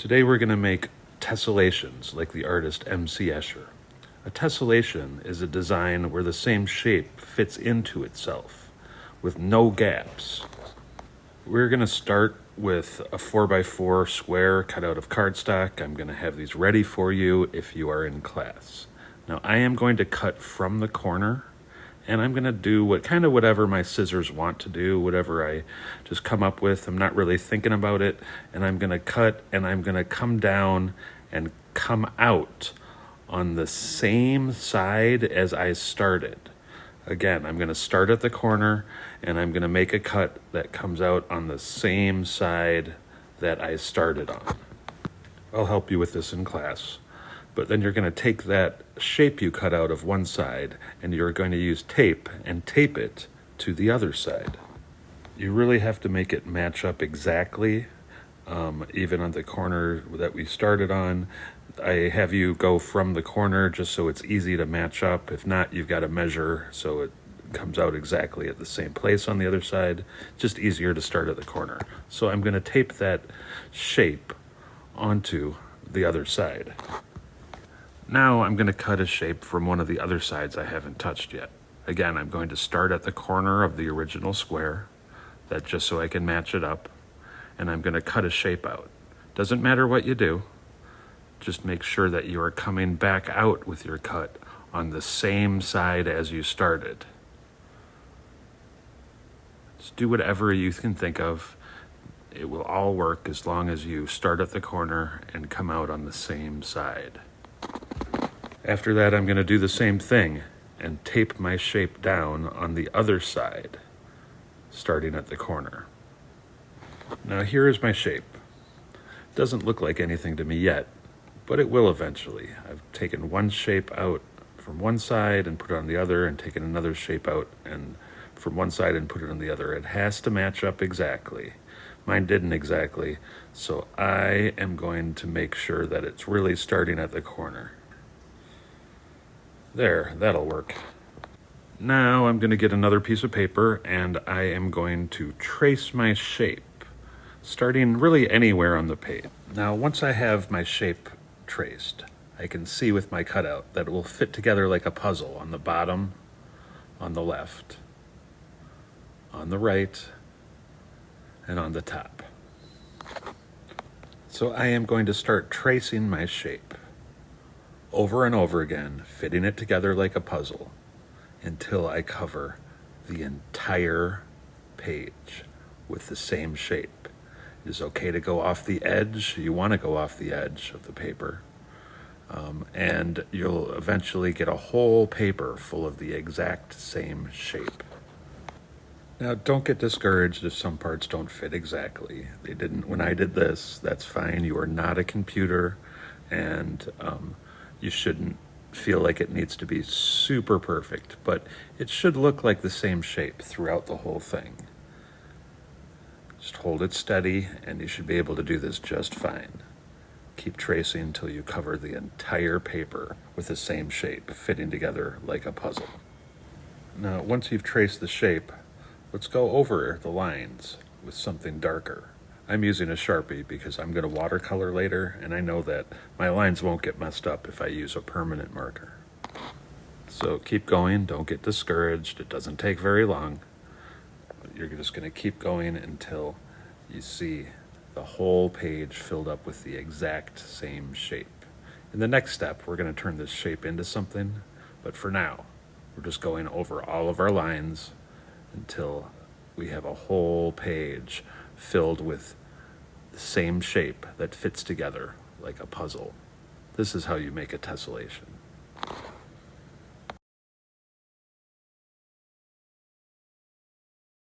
Today we're going to make tessellations like the artist M.C. Escher. A tessellation is a design where the same shape fits into itself with no gaps. We're going to start with a 4x4 square cut out of cardstock. I'm going to have these ready for you if you are in class. Now I am going to cut from the corner, and I'm going to do whatever my scissors want to do, whatever I just come up with. I'm not really thinking about it, and I'm going to cut, and I'm going to come down and come out on the same side as I started. Again, I'm going to start at the corner, and I'm going to make a cut that comes out on the same side that I started on. I'll help you with this in class. But then you're going to take that shape you cut out of one side, and you're going to use tape and tape it to the other side. You really have to make it match up exactly, even on the corner that we started on. I have you go from the corner just so it's easy to match up. If not, you've got to measure so it comes out exactly at the same place on the other side. Just easier to start at the corner. So I'm going to tape that shape onto the other side. Now I'm going to cut a shape from one of the other sides I haven't touched yet. Again, I'm going to start at the corner of the original square, that just so I can match it up, and I'm going to cut a shape out. Doesn't matter what you do, just make sure that you are coming back out with your cut on the same side as you started. Just do whatever you can think of. It will all work as long as you start at the corner and come out on the same side. After that, I'm going to do the same thing and tape my shape down on the other side, starting at the corner. Now here is my shape. It doesn't look like anything to me yet, but it will eventually. I've taken one shape out from one side and put it on the other, and taken another shape out and from one side and put it on the other. It has to match up exactly. Mine didn't exactly, so I am going to make sure that it's really starting at the corner. There, that'll work. Now I'm going to get another piece of paper, and I am going to trace my shape, starting really anywhere on the page. Now once I have my shape traced, I can see with my cutout that it will fit together like a puzzle on the bottom, on the left, on the right, and on the top. So I am going to start tracing my shape over and over again, fitting it together like a puzzle until I cover the entire page with the same shape. It is okay to go off the edge. You want to go off the edge of the paper. And you'll eventually get a whole paper full of the exact same shape. Now, don't get discouraged if some parts don't fit exactly. They didn't when I did this. That's fine. You are not a computer, and you shouldn't feel like it needs to be super perfect, but it should look like the same shape throughout the whole thing. Just hold it steady, and you should be able to do this just fine. Keep tracing until you cover the entire paper with the same shape, fitting together like a puzzle. Now, once you've traced the shape, let's go over the lines with something darker. I'm using a Sharpie because I'm going to watercolor later, and I know that my lines won't get messed up if I use a permanent marker. So keep going, don't get discouraged, it doesn't take very long. You're just going to keep going until you see the whole page filled up with the exact same shape. In the next step, we're going to turn this shape into something, but for now, we're just going over all of our lines until we have a whole page filled with the same shape that fits together like a puzzle. This is how you make a tessellation.